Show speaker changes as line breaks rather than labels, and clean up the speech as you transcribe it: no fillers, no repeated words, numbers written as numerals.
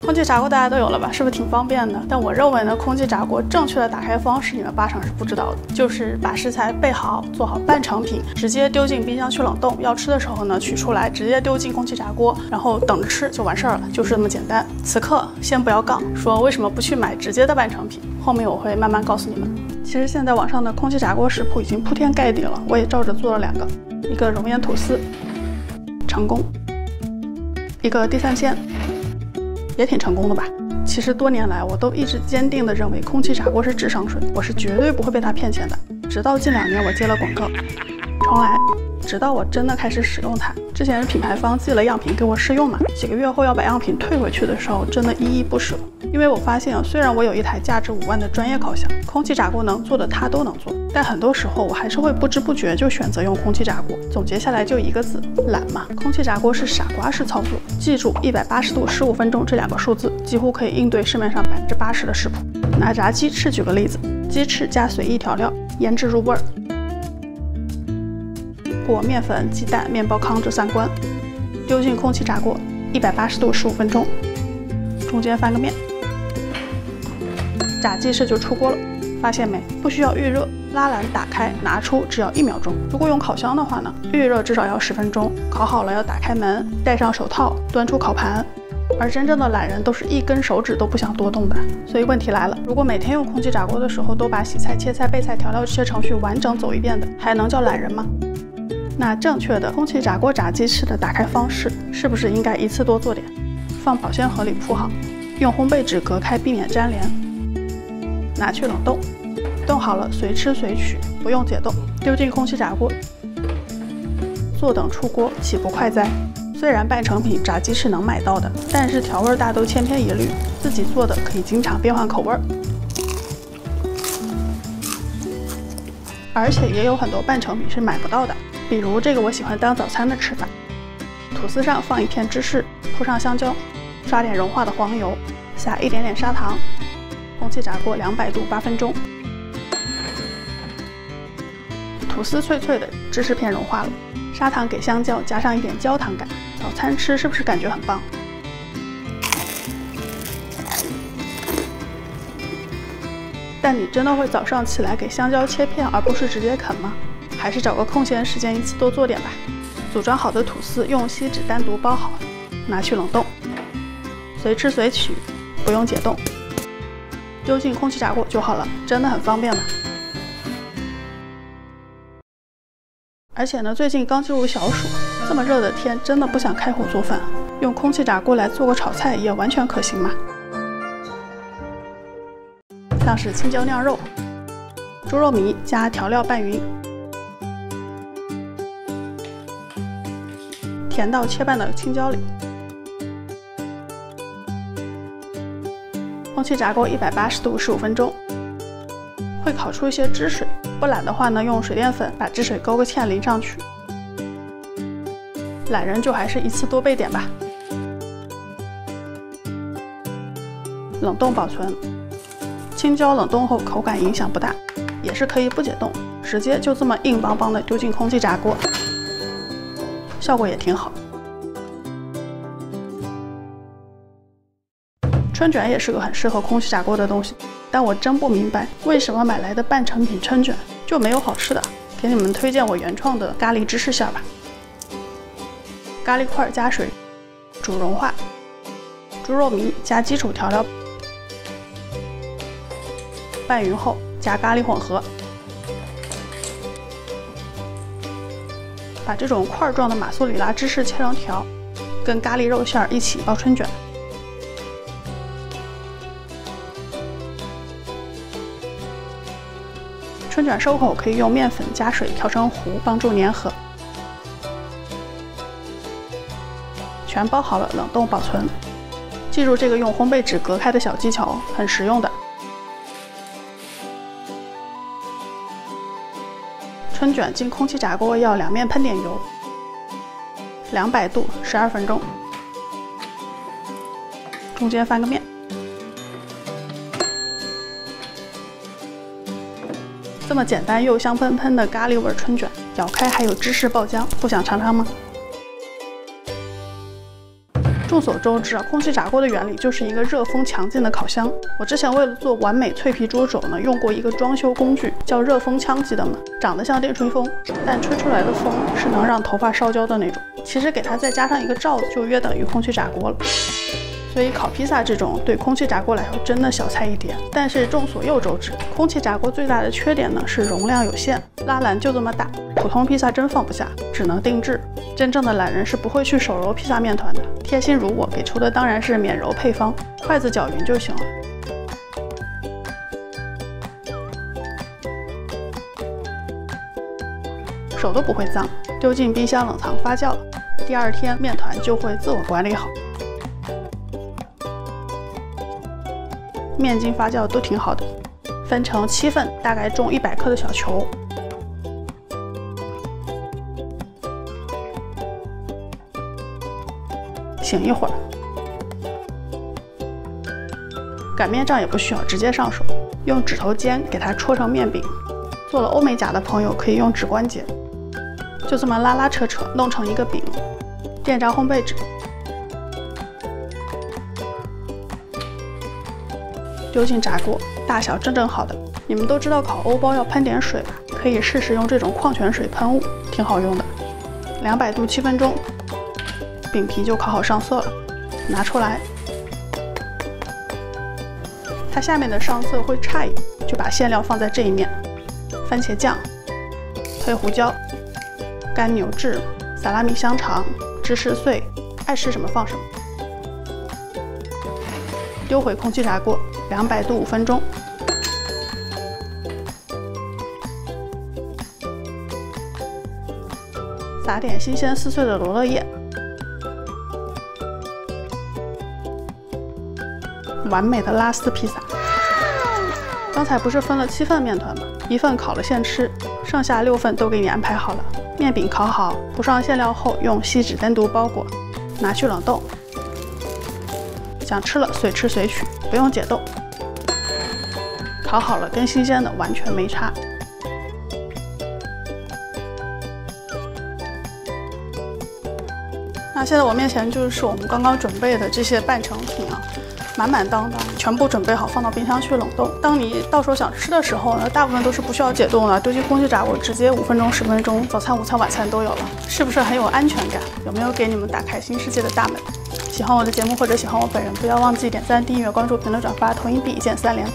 空气炸锅大家都有了吧？是不是挺方便的？但我认为呢，空气炸锅正确的打开方式，你们8成是不知道的，就是把食材备好，做好半成品，直接丢进冰箱去冷冻。要吃的时候呢，取出来直接丢进空气炸锅，然后等着吃就完事儿了，就是这么简单。此刻先不要杠，说为什么不去买直接的半成品，后面我会慢慢告诉你们。其实现在网上的空气炸锅食谱已经铺天盖地了，我也照着做了2个，一个熔岩吐司，成功；一个地三鲜。也挺成功的吧？其实多年来我都一直坚定地认为空气炸锅是智商税，我是绝对不会被它骗钱的。直到近2年我接了广告，重来，直到我真的开始使用它。之前是品牌方寄了样品给我试用嘛，几个月后要把样品退回去的时候，真的依依不舍。因为我发现虽然我有一台价值5万的专业烤箱，空气炸锅能做的它都能做，但很多时候我还是会不知不觉就选择用空气炸锅。总结下来就一个字，懒嘛。空气炸锅是傻瓜式操作，记住180度15分钟这2个数字，几乎可以应对市面上80%的食谱。拿炸鸡翅举个例子，鸡翅加随意调料，腌制入味儿。裹面粉、鸡蛋、面包糠这3关，丢进空气炸锅，180度15分钟，中间翻个面，炸鸡翅就出锅了。发现没？不需要预热，拉篮打开拿出只要1秒钟。如果用烤箱的话呢，预热至少要10分钟，烤好了要打开门，戴上手套，端出烤盘。而真正的懒人都是1根手指都不想多动的。所以问题来了，如果每天用空气炸锅的时候都把洗菜、切菜、备菜、调料这些程序完整走一遍的，还能叫懒人吗？那正确的空气炸锅炸鸡翅的打开方式，是不是应该一次多做点？放保鲜盒里铺好，用烘焙纸隔开，避免粘连。拿去冷冻，冻好了随吃随取，不用解冻，丢进空气炸锅，坐等出锅，岂不快哉？虽然半成品炸鸡翅能买到的，但是调味大都千篇一律，自己做的可以经常变换口味儿。而且也有很多半成品是买不到的。比如这个我喜欢当早餐的吃法，吐司上放一片芝士，铺上香蕉，刷点融化的黄油，撒一点点砂糖，空气炸锅200度8分钟，吐司脆脆的，芝士片融化了，砂糖给香蕉加上一点焦糖感，早餐吃是不是感觉很棒？但你真的会早上起来给香蕉切片，而不是直接啃吗？还是找个空闲时间一次多做点吧。组装好的吐司用锡纸单独包好，拿去冷冻，随吃随取，不用解冻，丢进空气炸锅就好了，真的很方便吧？而且呢，最近刚进入小暑，这么热的天，真的不想开火做饭，用空气炸锅来做个炒菜也完全可行嘛。像是青椒酿肉、猪肉糜加调料拌匀。填到切半的青椒里，空气炸锅180度15分钟，会烤出一些汁水。不懒的话呢，用水淀粉把汁水勾个芡淋上去。懒人就还是一次多备点吧。冷冻保存，青椒冷冻后口感影响不大，也是可以不解冻，直接就这么硬邦邦的丢进空气炸锅。效果也挺好。春卷也是个很适合空气炸锅的东西，但我真不明白为什么买来的半成品春卷就没有好吃的。给你们推荐我原创的咖喱芝士馅吧。咖喱块加水煮融化，猪肉糜加基础调料拌匀后加咖喱混合。把这种块状的马苏里拉芝士切成条，跟咖喱肉馅一起包春卷。春卷收口可以用面粉加水调成糊，帮助粘合。全包好了，冷冻保存。记住这个用烘焙纸隔开的小技巧，很实用的。春卷进空气炸锅要两面喷点油，200度12分钟，中间翻个面。这么简单又香喷喷的咖喱味春卷，咬开还有芝士爆浆，不想尝尝吗？众所周知啊，空气炸锅的原理就是一个热风强劲的烤箱。我之前为了做完美脆皮猪肘呢，用过一个装修工具，叫热风枪，记得吗？长得像电吹风，但吹出来的风是能让头发烧焦的那种。其实给它再加上一个罩子，就约等于空气炸锅了。所以烤披萨这种对空气炸锅来说真的小菜一碟。但是众所周知，空气炸锅最大的缺点呢是容量有限，拉篮就这么大，普通披萨真放不下，只能定制。真正的懒人是不会去手揉披萨面团的，贴心如我给出的当然是免揉配方，筷子搅匀就行了。手都不会脏，丢进冰箱冷藏发酵，第2天面团就会自我管理好。面筋发酵都挺好的，分成7份，大概重100克的小球。醒一会儿，擀面杖也不需要，直接上手，用指头尖给它戳成面饼。做了欧美夹的朋友可以用指关节，就这么拉扯弄成一个饼。电炸烘焙纸，丢进炸锅，大小正好的。你们都知道烤欧包要喷点水吧？可以试试用这种矿泉水喷雾，挺好用的。200度7分钟，饼皮就烤好上色了，拿出来。它下面的上色会差一点，就把馅料放在这一面。番茄酱、黑胡椒、干牛至、萨拉米香肠、芝士碎，爱吃什么放什么。丢回空气炸锅，200度5分钟。撒点新鲜撕碎的罗勒叶。完美的拉丝披萨。刚才不是分了7份面团吗？1份烤了现吃，剩下6份都给你安排好了。面饼烤好，铺上馅料后，用锡纸单独包裹，拿去冷冻。想吃了随吃随取，不用解冻。烤好了跟新鲜的完全没差。那现在我面前就是我们刚刚准备的这些半成品啊。满满当当，全部准备好，放到冰箱去冷冻。当你到时候想吃的时候呢，大部分都是不需要解冻的，丢进空气炸锅，直接5分钟、10分钟，早餐、午餐、晚餐都有了，是不是很有安全感？有没有给你们打开新世界的大门？喜欢我的节目或者喜欢我本人，不要忘记点赞、订阅、关注、评论、转发，投硬币1键3连。